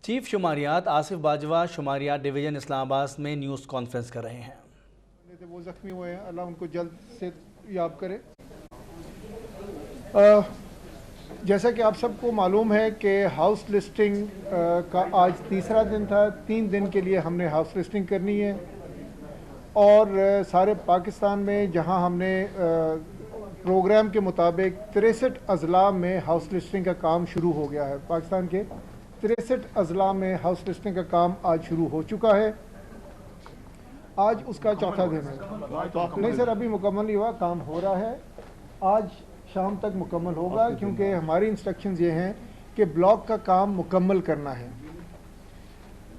Chief شماریات Asif Bajwa شماریات division اسلام آباد میں news conference کر رہے ہیں۔ وہ زخمی ہوئے ہیں، اللہ ان کو جلد سے یاب کرے۔ جیسا کہ آپ سب کو معلوم ہے کہ ہاؤس لسٹنگ کا آج تیسرا دن تھا۔ 3 دن کے لیے ہم نے ہاؤس لسٹنگ کرنی ہے اور سارے پاکستان میں جہاں ہم نے پروگرام کے مطابق 63 اضلاع میں ہاؤس لسٹنگ کا کام شروع ہو گیا ہے۔ پاکستان کے 63 اضلاع میں ہاؤس لسٹنگ کا کام آج شروع ہو چکا ہے۔ آج اس کا چوتھا دن ہے۔ نہیں سر، ابھی مکمل نہیں ہوا، کام ہو رہا ہے، آج شام تک مکمل ہوگا، کیونکہ ہماری انسٹرکشنز یہ ہیں کہ بلاک کا کام مکمل کرنا ہے۔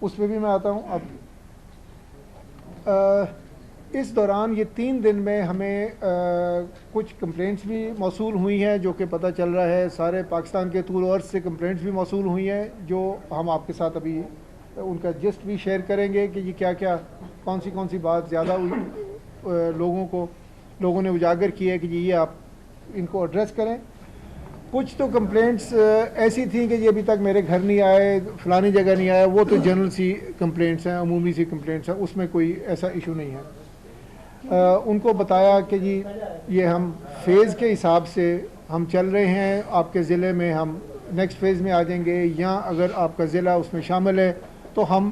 اس میں بھی میں آتا ہوں۔ اب اس دوران یہ 3 دن میں ہمیں کچھ کمپلینٹس بھی موصول ہوئی ہیں، جو کہ پتہ چل رہا ہے سارے پاکستان کے طول و عرض سے کمپلینٹس بھی موصول ہوئی ہیں، جو ہم آپ کے ساتھ ابھی ان کا جسٹ بھی شیئر کریں گے کہ یہ کیا کیا کون سی بات زیادہ لوگوں نے اجاگر کی ہے کہ یہ آپ ان کو ایڈریس کریں۔ کچھ تو کمپلینٹس ایسی تھیں کہ یہ ابھی تک میرے گھر نہیں آئے، فلانی جگہ نہیں آیا، وہ تو جنرل سی کمپلینٹس ہیں، عمومی سی کمپلینٹس ہیں، اس میں کوئی ایسا ایشو نہیں ہے۔ ان کو بتایا کہ جی یہ ہم فیز کے حساب سے ہم چل رہے ہیں، آپ کے ضلع میں ہم نیکسٹ فیز میں آ جائیں گے، یا اگر آپ کا ضلع اس میں شامل ہے تو ہم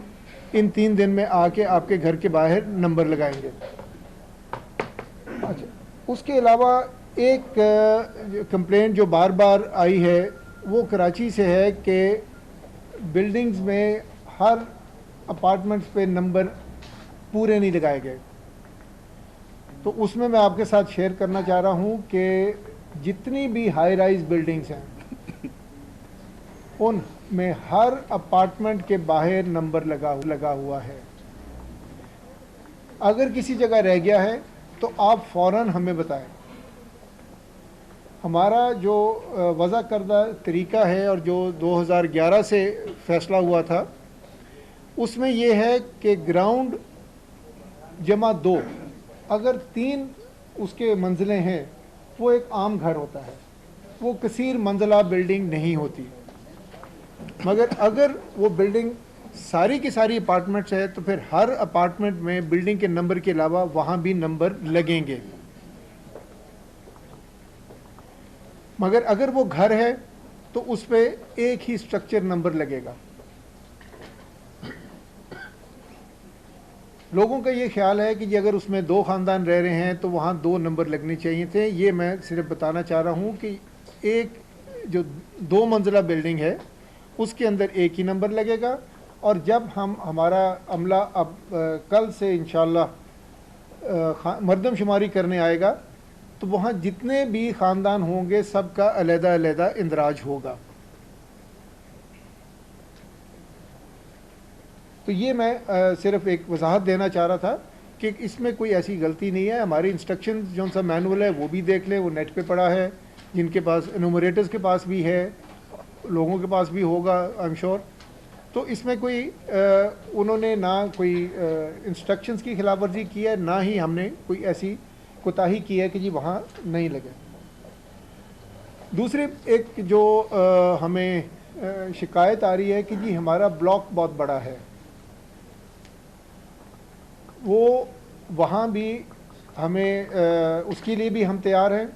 ان 3 دن میں آ کے آپ کے گھر کے باہر نمبر لگائیں گے۔ اچھا، اس کے علاوہ ایک کمپلینٹ جو بار بار آئی ہے وہ کراچی سے ہے کہ بلڈنگز میں ہر اپارٹمنٹس پہ نمبر پورے نہیں لگائے گئے۔ تو اس میں آپ کے ساتھ شیئر کرنا چاہ رہا ہوں کہ جتنی بھی ہائی رائز بلڈنگز ہیں ان میں ہر اپارٹمنٹ کے باہر نمبر لگا ہوا ہے۔ اگر کسی جگہ رہ گیا ہے تو آپ فوراً ہمیں بتائیں۔ ہمارا جو وضع کردہ طریقہ ہے اور جو 2011 سے فیصلہ ہوا تھا، اس میں یہ ہے کہ گراؤنڈ جمع 2، اگر 3 اس کے منزلیں ہیں وہ ایک عام گھر ہوتا ہے، وہ کثیر منزلہ بلڈنگ نہیں ہوتی۔ مگر اگر وہ بلڈنگ ساری کی ساری اپارٹمنٹس ہے تو پھر ہر اپارٹمنٹ میں بلڈنگ کے نمبر کے علاوہ وہاں بھی نمبر لگیں گے۔ مگر اگر وہ گھر ہے تو اس پہ ایک ہی سٹرکچر نمبر لگے گا۔ لوگوں کا یہ خیال ہے کہ یہ اگر اس میں 2 خاندان رہ رہے ہیں تو وہاں 2 نمبر لگنے چاہیے تھے۔ یہ میں صرف بتانا چاہ رہا ہوں کہ ایک جو 2 منزلہ بلڈنگ ہے اس کے اندر ایک ہی نمبر لگے گا، اور جب ہمارا عملہ اب کل سے انشاءاللہ مردم شماری کرنے آئے گا تو وہاں جتنے بھی خاندان ہوں گے سب کا علیحدہ علیحدہ اندراج ہوگا۔ تو یہ میں صرف ایک وضاحت دینا چاہ رہا تھا کہ اس میں کوئی ایسی غلطی نہیں ہے۔ ہماری انسٹرکشن جو سا مینول ہے وہ بھی دیکھ لیں، وہ نیٹ پہ پڑا ہے، جن کے پاس انومریٹرز کے پاس بھی ہے، لوگوں کے پاس بھی ہوگا آئی ایم شور۔ تو اس میں کوئی انہوں نے نہ کوئی انسٹرکشنز کی خلاف ورزی کی ہے، نہ ہی ہم نے کوئی ایسی کوتاہی کی ہے کہ جی وہاں نہیں لگے۔ دوسری ایک جو ہمیں شکایت آ رہی ہے کہ جی ہمارا بلاک بہت بڑا ہے، وہ وہاں بھی ہمیں اس کے لیے بھی ہم تیار ہیں،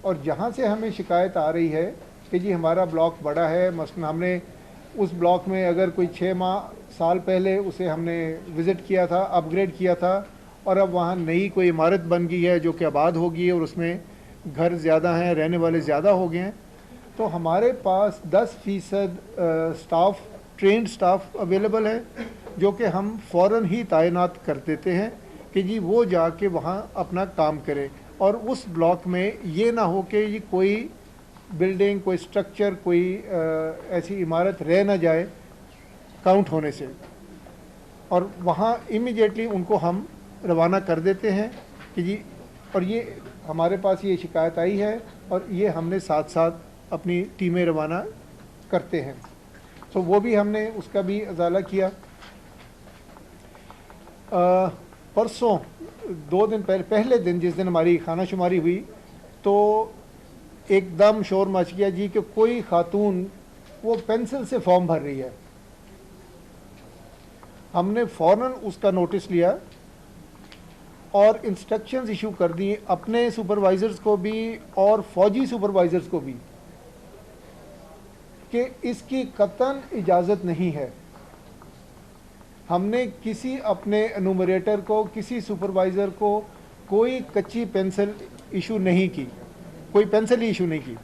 اور جہاں سے ہمیں شکایت آ رہی ہے کہ جی ہمارا بلاک بڑا ہے، مثلا ہم نے اس بلاک میں اگر کوئی 6 سال پہلے اسے ہم نے وزٹ کیا تھا، اپ گریڈ کیا تھا، اور اب وہاں نئی کوئی عمارت بن گئی ہے جو کہ آباد ہوگی ہے اور اس میں گھر زیادہ ہیں، رہنے والے زیادہ ہو گئے ہیں، تو ہمارے پاس 10% سٹاف، ٹرینڈ سٹاف اویلیبل ہے، جو کہ ہم فوراً ہی تعینات کر دیتے ہیں کہ جی وہ جا کے وہاں اپنا کام کرے، اور اس بلاک میں یہ نہ ہو کہ یہ کوئی بلڈنگ، کوئی سٹرکچر، کوئی ایسی عمارت رہ نہ جائے کاؤنٹ ہونے سے، اور وہاں امیڈیٹلی ان کو ہم روانہ کر دیتے ہیں کہ جی، اور یہ ہمارے پاس یہ شکایت آئی ہے اور یہ ہم نے ساتھ ساتھ اپنی ٹیمیں روانہ کرتے ہیں۔ تو وہ بھی ہم نے اس کا بھی ازالہ کیا۔ پرسوں 2 دن پہلے دن جس دن ہماری خانہ شماری ہوئی تو ایک دم شور مچ گیا جی کہ کوئی خاتون وہ پینسل سے فارم بھر رہی ہے، ہم نے فوراً اس کا نوٹس لیا اور انسٹرکشنز ایشو کر دی اپنے سپروائزرز کو بھی اور فوجی سپروائزرز کو بھی کہ اس کی قطعاً اجازت نہیں ہے. ہم نے کسی اپنے انومریٹر کو، کسی سپروائزر کو کوئی کچی پینسل ایشو نہیں کی، کوئی پینسل ایشو نہیں کی.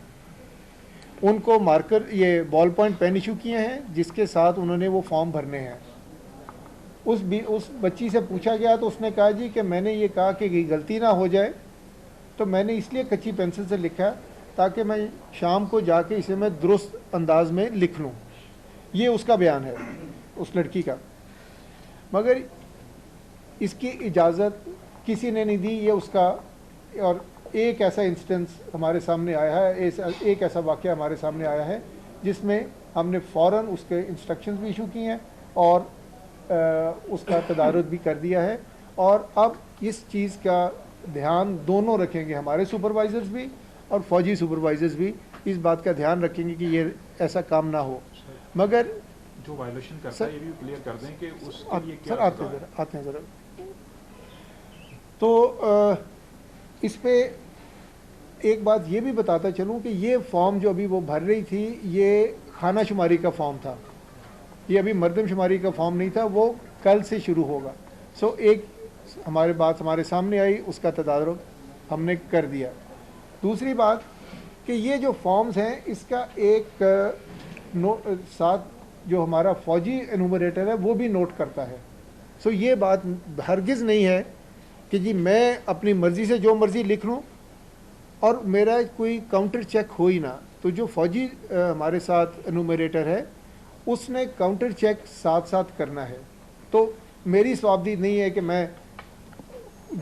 ان کو مارکر یہ بال پوائنٹ پین ایشو کیے ہیں جس کے ساتھ انہوں نے وہ فارم بھرنے ہیں. اس بچی سے پوچھا گیا تو اس نے کہا جی کہ میں نے یہ کہا کہ غلطی نہ ہو جائے تو میں نے اس لیے کچی پینسل سے لکھا تاکہ میں شام کو جا کے اسے میں درست انداز میں لکھ لوں. یہ اس کا بیان ہے اس لڑکی کا. مگر اس کی اجازت کسی نے نہیں دی. یہ اس کا، اور ایک ایسا انسٹنس ہمارے سامنے آیا ہے، ایک ایسا واقعہ ہمارے سامنے آیا ہے جس میں ہم نے فوراً اس کے انسٹرکشنز بھی ایشو کیے ہیں اور اس کا تدارک بھی کر دیا ہے. اور اب اس چیز کا دھیان دونوں رکھیں گے، ہمارے سپروائزرز بھی اور فوجی سپروائزرز بھی اس بات کا دھیان رکھیں گے کہ یہ ایسا کام نہ ہو. مگر جو وائلیشن کرتا ہے یہ بھی کلیئر کر دیں کہ اس کے لیے کیا سر آتے ہیں ذرا. تو اس پہ ایک بات یہ بھی بتاتا چلوں کہ یہ فارم جو ابھی وہ بھر رہی تھی یہ خانہ شماری کا فارم تھا، یہ ابھی مردم شماری کا فارم نہیں تھا. وہ کل سے شروع ہوگا. ایک ہمارے سامنے آئی، اس کا تدارک ہم نے کر دیا. دوسری بات کہ یہ جو فارمز ہیں اس کا ایک ساتھ جو ہمارا فوجی انومریٹر ہے وہ بھی نوٹ کرتا ہے. یہ بات ہرگز نہیں ہے کہ جی میں اپنی مرضی سے جو مرضی لکھ لوں اور میرا کوئی کاؤنٹر چیک ہو ہی نہ. تو جو فوجی ہمارے ساتھ انومریٹر ہے اس نے کاؤنٹر چیک ساتھ ساتھ کرنا ہے. تو میری ثوابدید نہیں ہے کہ میں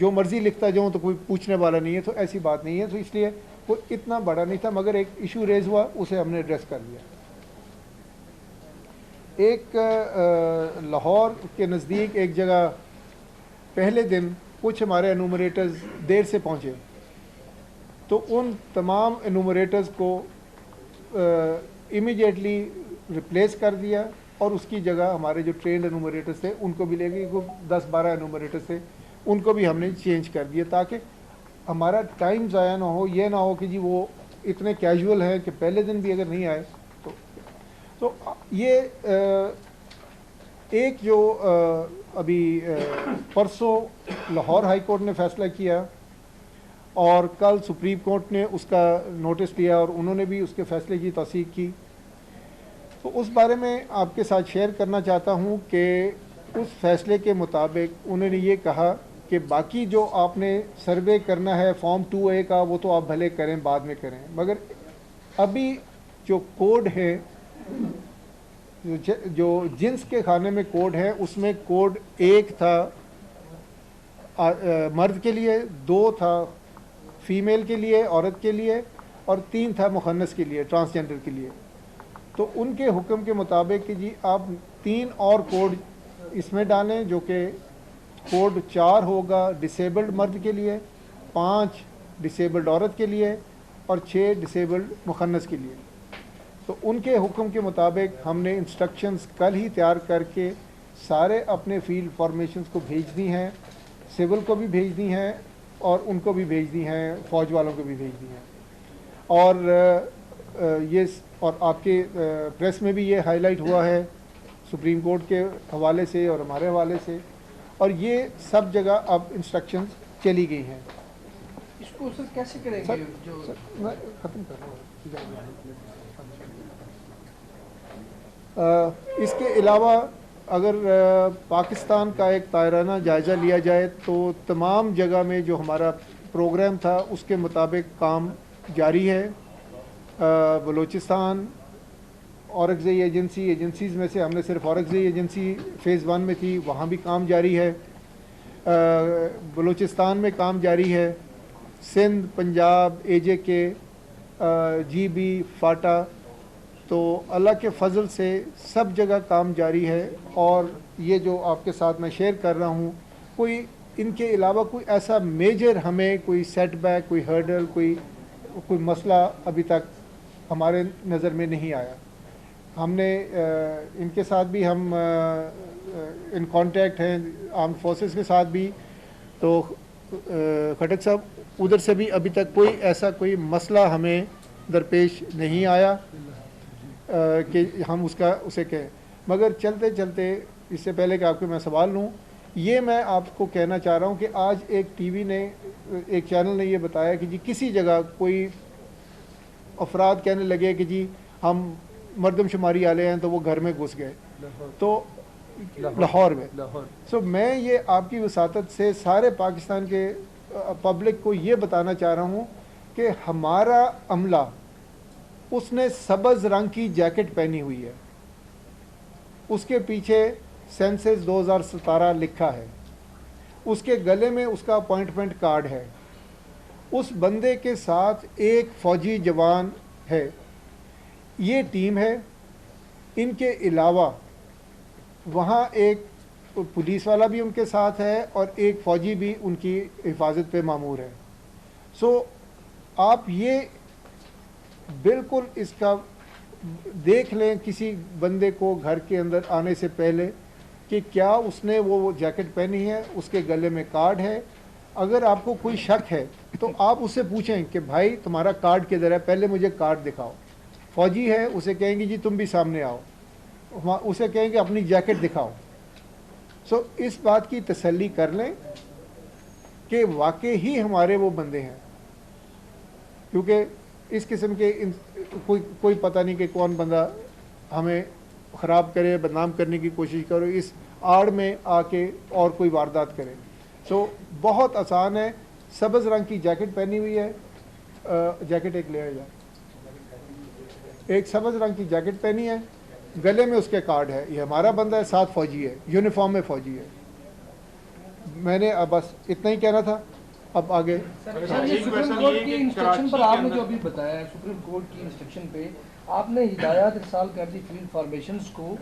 جو مرضی لکھتا جاؤں تو کوئی پوچھنے والا نہیں ہے. تو ایسی بات نہیں ہے. تو اس لیے وہ اتنا بڑا نہیں تھا، مگر ایک ایشو ریز ہوا، اسے ہم نے ایڈریس کر لیا. ایک لاہور کے نزدیک ایک جگہ پہلے دن کچھ ہمارے انومریٹرز دیر سے پہنچے تو ان تمام انومریٹرز کو امیڈیٹلی ریپلیس کر دیا اور اس کی جگہ ہمارے جو ٹرینڈ انومریٹرز تھے ان کو بھی لے گئے. 10-12 انومریٹرز تھے ان کو بھی ہم نے چینج کر دیا تاکہ ہمارا ٹائم ضائع نہ ہو. یہ نہ ہو کہ جی وہ اتنے کیجول ہیں کہ پہلے دن بھی اگر نہیں آئے تو یہ ایک جو ابھی پرسوں لاہور ہائی کورٹ نے فیصلہ کیا اور کل سپریم کورٹ نے اس کا نوٹس لیا اور انہوں نے بھی اس کے فیصلے کی توثیق کی. تو اس بارے میں آپ کے ساتھ شیئر کرنا چاہتا ہوں کہ اس فیصلے کے مطابق انہوں نے یہ کہا کہ باقی جو آپ نے سروے کرنا ہے فارم 2A کا وہ تو آپ بھلے کریں، بعد میں کریں، مگر ابھی جو کوڈ ہے جو جنس کے کھانے میں کوڈ ہے اس میں کوڈ 1 تھا مرد کے لیے، 2 تھا فیمیل کے لیے، عورت کے لیے، اور 3 تھا مخنث کے لیے، ٹرانسجنڈر کے لیے. تو ان کے حکم کے مطابق کہ جی آپ 3 اور کوڈ اس میں ڈالیں جو کہ کوڈ 4 ہوگا ڈسیبلڈ مرد کے لیے، 5 ڈسیبلڈ عورت کے لیے اور 6 ڈسیبلڈ مخنث کے لیے. تو ان کے حکم کے مطابق ہم نے انسٹرکشنز کل ہی تیار کر کے سارے اپنے فیلڈ فارمیشنز کو بھیج دی ہیں، سول کو بھی بھیج دی ہیں اور ان کو بھی بھیج دی ہیں، فوج والوں کو بھی بھیج دی ہیں. اور یہ اور آپ کے پریس میں بھی یہ ہائی لائٹ ہوا ہے سپریم کورٹ کے حوالے سے اور ہمارے حوالے سے، اور یہ سب جگہ اب انسٹرکشنز چلی گئی ہیں. اس کو سر کیسے کریں گے؟ میں ختم کر رہا ہوں. اس کے علاوہ اگر پاکستان کا ایک طائرانہ جائزہ لیا جائے تو تمام جگہ میں جو ہمارا پروگرام تھا اس کے مطابق کام جاری ہے. بلوچستان اورکزئی ایجنسیز میں سے ہم نے صرف اورکزئی ایجنسی فیز 1 میں تھی، وہاں بھی کام جاری ہے. بلوچستان میں کام جاری ہے. Sindh, Punjab, AJK، GB، FATA, تو اللہ کے فضل سے سب جگہ کام جاری ہے. اور یہ جو آپ کے ساتھ میں شیئر کر رہا ہوں، کوئی ان کے علاوہ کوئی ایسا میجر ہمیں کوئی سیٹ بیک، کوئی ہرڈل، کوئی مسئلہ ابھی تک ہمارے نظر میں نہیں آیا. ہم نے ان کے ساتھ بھی ہم ان کانٹیکٹ ہیں آرم فورسز کے ساتھ بھی. تو خٹک صاحب ادھر سے بھی ابھی تک کوئی ایسا کوئی مسئلہ ہمیں درپیش نہیں آیا کہ ہم اسے کہیں. مگر چلتے چلتے اس سے پہلے کہ آپ کو میں سوال لوں, یہ میں آپ کو کہنا چاہ رہا ہوں کہ آج ایک ٹی وی نے, ایک چینل نے یہ بتایا کہ جی کسی جگہ کوئی افراد کہنے لگے کہ جی ہم مردم شماری والے ہیں تو وہ گھر میں گھس گئے, تو لاہور میں. سو میں یہ آپ کی وساطت سے سارے پاکستان کے پبلک کو یہ بتانا چاہ رہا ہوں کہ ہمارا عملہ, اس نے سبز رنگ کی جیکٹ پہنی ہوئی ہے, اس کے پیچھے سینسس 2017 لکھا ہے, اس کے گلے میں اس کا اپوائنٹمنٹ کارڈ ہے, اس بندے کے ساتھ ایک فوجی جوان ہے. یہ ٹیم ہے. ان کے علاوہ وہاں ایک پولیس والا بھی ان کے ساتھ ہے اور ایک فوجی بھی ان کی حفاظت پہ مامور ہے. سو آپ یہ بالکل اس کا دیکھ لیں کسی بندے کو گھر کے اندر آنے سے پہلے کہ کیا اس نے وہ جیکٹ پہنی ہے, اس کے گلے میں کارڈ ہے. اگر آپ کو کوئی شک ہے تو آپ اس سے پوچھیں کہ بھائی تمہارا کارڈ کدھر ہے, پہلے مجھے کارڈ دکھاؤ. فوجی ہے, اسے کہیں گے جی تم بھی سامنے آؤ, اسے کہیں گے اپنی جیکٹ دکھاؤ. سو اس بات کی تسلی کر لیں کہ واقعی ہی ہمارے وہ بندے ہیں, کیونکہ اس قسم کے کوئی پتہ نہیں کہ کون بندہ ہمیں خراب کرے, بدنام کرنے کی کوشش کرو, اس آڑ میں آ کے اور کوئی واردات کرے. سو بہت آسان ہے. سبز رنگ کی جیکٹ پہنی ہوئی ہے, جیکٹ ایک لے آ جائے, ایک سبز رنگ کی جیکٹ پہنی ہے, گلے میں اس کے کارڈ ہے, یہ ہمارا بندہ ہے, ساتھ فوجی ہے, یونیفارم میں فوجی ہے. میں نے بس اتنا ہی کہنا تھا. اب آگے سپریم کورٹ کی انسٹرکشن پر آپ نے جو ابھی بتایا ہے, سپریم کورٹ کی انسٹرکشن پہ آپ نے ہدایات ارسال کر دی فیلڈ فارمیشنز کو,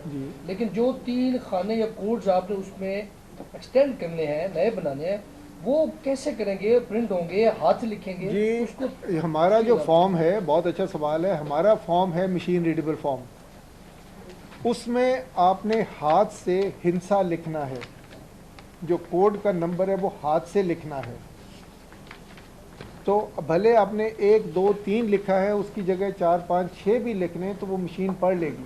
لیکن جو 3 خانے یا کوڈز آپ نے اس میں ایکسٹینڈ کرنے ہیں, نئے بنانے ہیں, وہ کیسے کریں گے؟ پرنٹ ہوں گے, ہاتھ سے لکھیں گے؟ جی اس کو ہمارا جو فارم ہے, بہت اچھا سوال ہے. ہمارا فارم ہے مشین ریڈیبل فارم. اس میں آپ نے ہاتھ سے ہنسا لکھنا ہے, جو کوڈ کا نمبر ہے وہ ہاتھ سے لکھنا ہے. تو بھلے آپ نے 1 2 3 لکھا ہے, اس کی جگہ 4 5 6 بھی لکھ لیں تو وہ مشین پڑھ لے گی.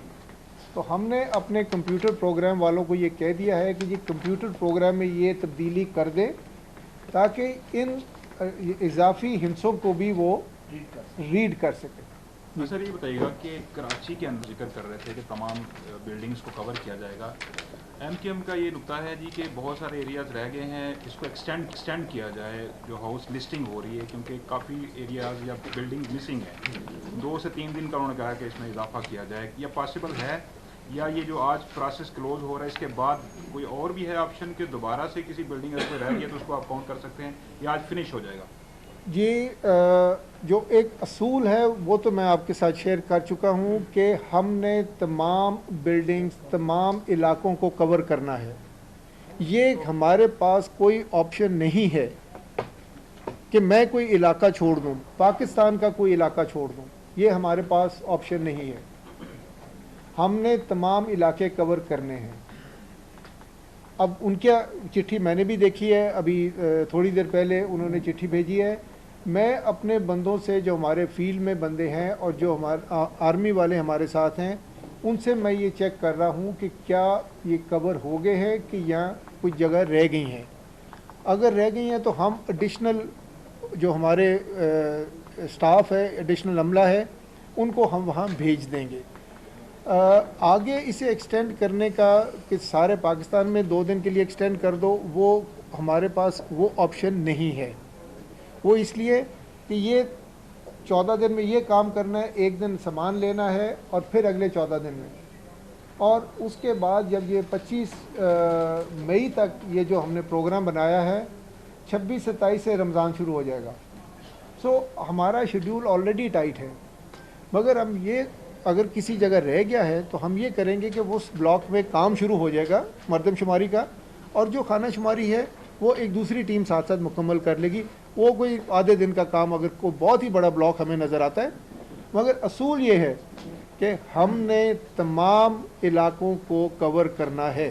تو ہم نے اپنے کمپیوٹر پروگرام والوں کو یہ کہہ دیا ہے کہ جی کمپیوٹر پروگرام میں یہ تبدیلی کر دے تاکہ ان اضافی ہنسوں کو بھی وہ ریڈ کر سکے. سر یہ بتائیے گا کہ کراچی کے اندر ذکر کر رہے تھے کہ تمام بلڈنگز کو کور کیا جائے گا. ایم کیو ایم کا یہ نقطہ ہے جی کہ بہت سارے ایریاز رہ گئے ہیں, اس کو ایکسٹینڈ کیا جائے, جو ہاؤس لسٹنگ ہو رہی ہے, کیونکہ کافی ایریاز یا بلڈنگ مسنگ ہے. 2 سے 3 دن کا انہوں نے کہا کہ اس میں اضافہ کیا جائے. یا پاسبل ہے, یا یہ جو آج پروسیس کلوز ہو رہا ہے اس کے بعد کوئی اور بھی ہے آپشن کہ دوبارہ سے کسی بلڈنگ اگر کوئی رہ گئی ہے تو اس کو آپ کاؤنٹ کر سکتے ہیں, یا آج فنش ہو جائے گا؟ جی جو ایک اصول ہے وہ تو میں آپ کے ساتھ شیئر کر چکا ہوں کہ ہم نے تمام بلڈنگز, تمام علاقوں کو کور کرنا ہے. یہ ہمارے پاس کوئی آپشن نہیں ہے کہ میں کوئی علاقہ چھوڑ دوں, پاکستان کا کوئی علاقہ چھوڑ دوں, یہ ہمارے پاس آپشن نہیں ہے. ہم نے تمام علاقے کور کرنے ہیں. اب ان کیا چٹھی میں نے بھی دیکھی ہے, ابھی تھوڑی دیر پہلے انہوں نے چٹھی بھیجی ہے. میں اپنے بندوں سے, جو ہمارے فیلڈ میں بندے ہیں اور جو ہمارے آرمی والے ہمارے ساتھ ہیں, ان سے میں یہ چیک کر رہا ہوں کہ کیا یہ کور ہو گئے ہیں کہ یہاں کچھ جگہ رہ گئی ہیں. اگر رہ گئی ہیں تو ہم ایڈیشنل جو ہمارے اسٹاف ہے, ایڈیشنل عملہ ہے, ان کو ہم وہاں بھیج دیں گے. آگے اسے ایکسٹینڈ کرنے کا کہ سارے پاکستان میں 2 دن کے لیے ایکسٹینڈ کر دو, وہ ہمارے پاس وہ آپشن نہیں ہے. وہ اس لیے کہ یہ 14 دن میں یہ کام کرنا ہے, 1 دن سامان لینا ہے اور پھر اگلے 14 دن میں, اور اس کے بعد جب یہ 25 مئی تک یہ جو ہم نے پروگرام بنایا ہے, 26 27 سے رمضان شروع ہو جائے گا. سو ہمارا شیڈیول آلریڈی ٹائٹ ہے. مگر ہم یہ اگر کسی جگہ رہ گیا ہے تو ہم یہ کریں گے کہ اس بلاک میں کام شروع ہو جائے گا مردم شماری کا, اور جو خانہ شماری ہے وہ ایک دوسری ٹیم ساتھ ساتھ مکمل کر لے گی. وہ کوئی آدھے دن کا کام اگر کوئی بہت ہی بڑا بلاک ہمیں نظر آتا ہے, مگر اصول یہ ہے کہ ہم نے تمام علاقوں کو کور کرنا ہے.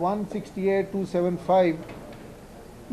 168, 275